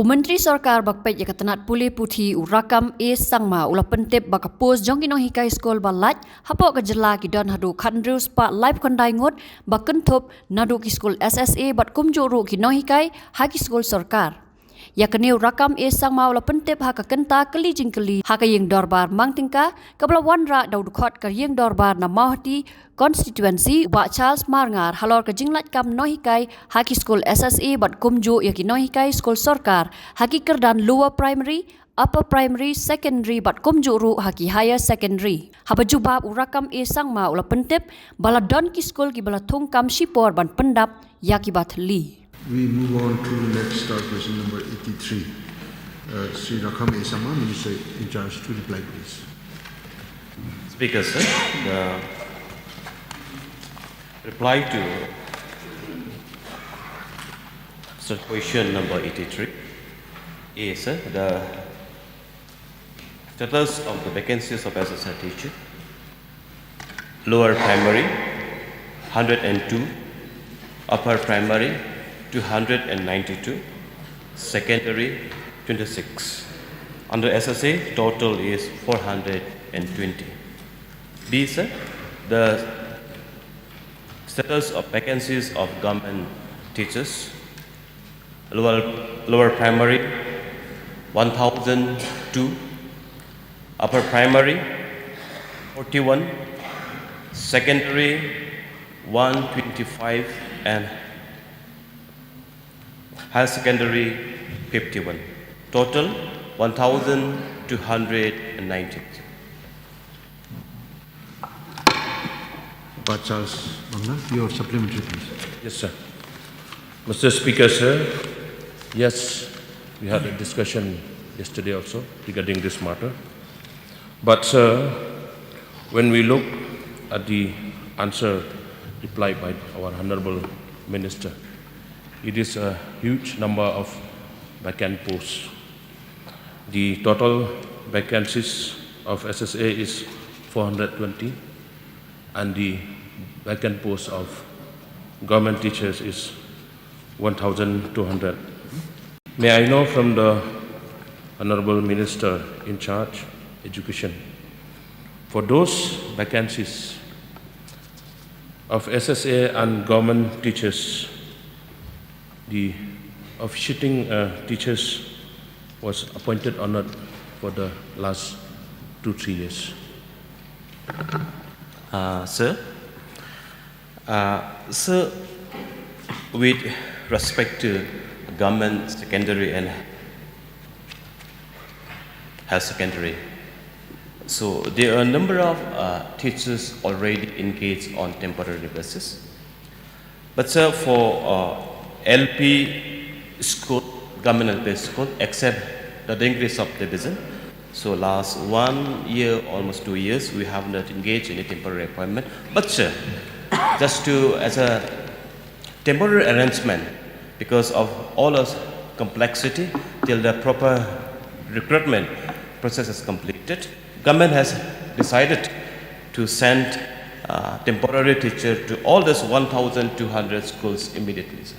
Menteri Sorkar bakpet yakatanat pulih puthi urakam sangma ula pentep bakapos jongki nonghikai skul balat hapok kejela ki don Haduh khandru spa live kondai ngot bakenthop nadu ki skul SSA bat kumjuru ki nonghikai haki skul Sorkar. Yakni urakam sangma ula pentep haka kenta keli jingkeli haka yeng dorbar mangtingka kabla wanra daudukot ka yeng dorbar na mahti constituency Wak Charles Marngar halor ke jinglat kam nonghikai haki skul SSA bat kumju yaki nonghikai skul Sorkar haki kerdan lower primary upper primary secondary bat kumjuru haki higher secondary haba jubab urakam sangma ula pentep bala don ki skul ki bala thung kam shipor ban pendap yaki bat li. We move on to the next question number 83. Sri Rakam Esama, Minister in charge, to reply, please. Speaker, sir, the reply to question number 83 is the status of the vacancies of SSA teacher. Lower primary 102, upper primary 292, secondary 26. Under SSA, total is 420. B, sir, the status of vacancies of government teachers. Lower primary 1002, upper primary 41, secondary 125, and higher secondary 51. Total 1,290. Charles Mangna, your supplementary, please. Yes, sir. Mr. Speaker, sir, yes, we had a discussion yesterday also regarding this matter. But, sir, when we look at the answer replied by our Honorable Minister, it is a huge number of vacant posts. The total vacancies of SSA is 420, and the vacant posts of government teachers is 1,200. May I know from the Honorable Minister in charge, Education, for those vacancies of SSA and government teachers, the officiating teachers was appointed or not for the last 2-3 years? Sir, with respect to government secondary and higher secondary, so there are a number of teachers already engaged on temporary basis. But sir, for LP school, government LP school, except the increase of division, so last 1 year, almost 2 years, we have not engaged in a temporary appointment. But sir, just to, as a temporary arrangement, because of all the complexity, till the proper recruitment process is completed, government has decided to send temporary teacher to all these 1,200 schools immediately, sir.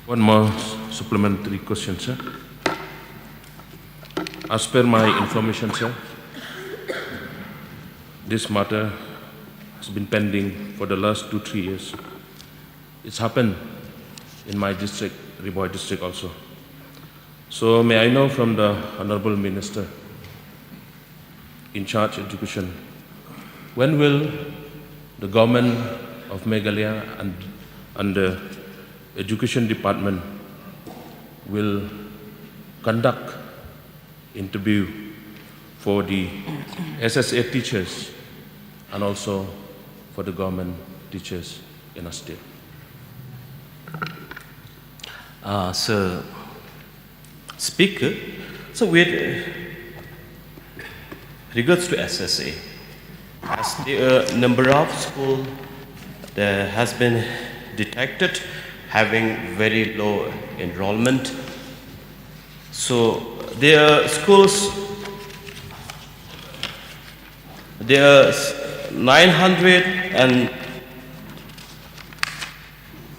One more supplementary question, sir. As per my information, sir, this matter has been pending for the last 2-3 years. It's happened in my district, Kyrwoh district also. So may I know from the Honorable Minister in charge of Education, when will the government of Meghalaya and the Education Department will conduct interview for the SSA teachers and also for the government teachers in our state? Sir, Speaker, so with regards to SSA, as the number of schools that has been detected having very low enrollment, so there are schools, there are 900 and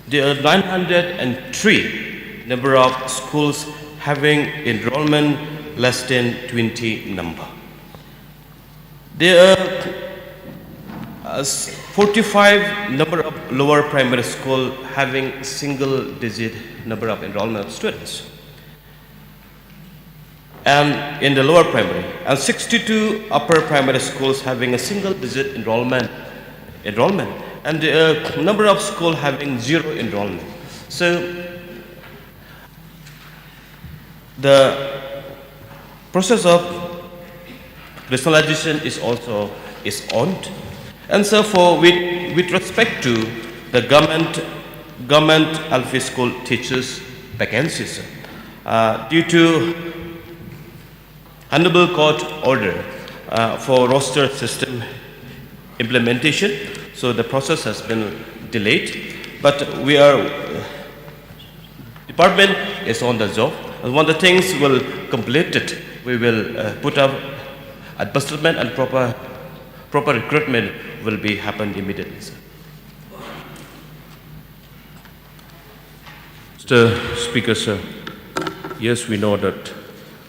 there are 903 number of schools having enrollment less than 20 number. There are 45 number of lower primary school having single digit number of enrollment of students. And in the lower primary, and 62 upper primary schools having a single digit enrollment, and the number of schools having zero enrollment. So the process of rationalization is also on, and so for with respect to the government LP school teachers vacancies, due to Honorable Court order for roster system implementation, so the process has been delayed, but department is on the job, and when the things will complete it, we will put up advertisement and proper recruitment will be happen immediately, sir. Mr. Speaker, sir, yes, we know that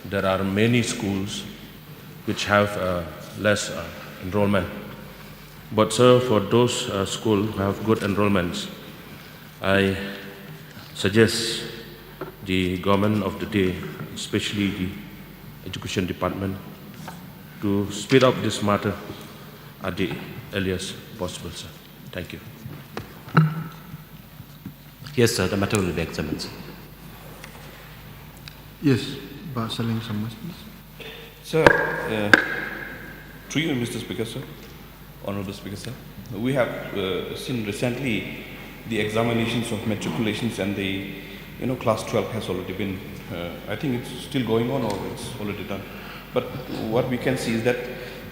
there are many schools which have less enrollment. But sir, for those schools who have good enrollments, I suggest the government of the day, especially the education department, to speed up this matter at the earliest possible, sir. Thank you. Yes, sir, the matter will be examined, sir. Yes, Saling Samas, please. Sir, through you, Mr. Speaker, sir, Honorable Speaker, sir, we have seen recently the examinations of matriculations, and the class 12 has already been, I think it's still going on or it's already done. But what we can see is that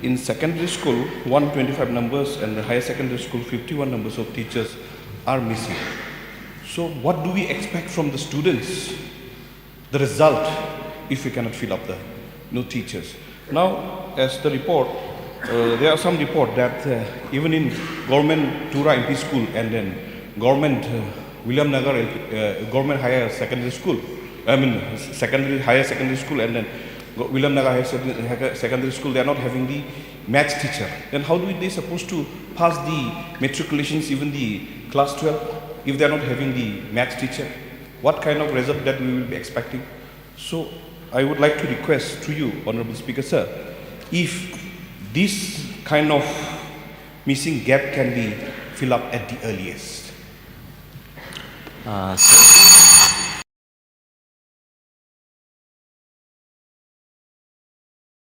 in secondary school, 125 numbers, and the higher secondary school, 51 numbers of teachers are missing. So what do we expect from the students, the result, if we cannot fill up the teachers? Now, as the report, there are some report that even in government Tura MP school and then government William Nagar government higher secondary school, higher secondary school, and then William Nagar higher secondary school, they are not having the maths teacher. Then how do they supposed to pass the matriculations, even the class 12, if they are not having the maths teacher? What kind of result that we will be expecting? So I would like to request to you, Honorable Speaker, sir, if this kind of missing gap can be filled up at the earliest. Sir.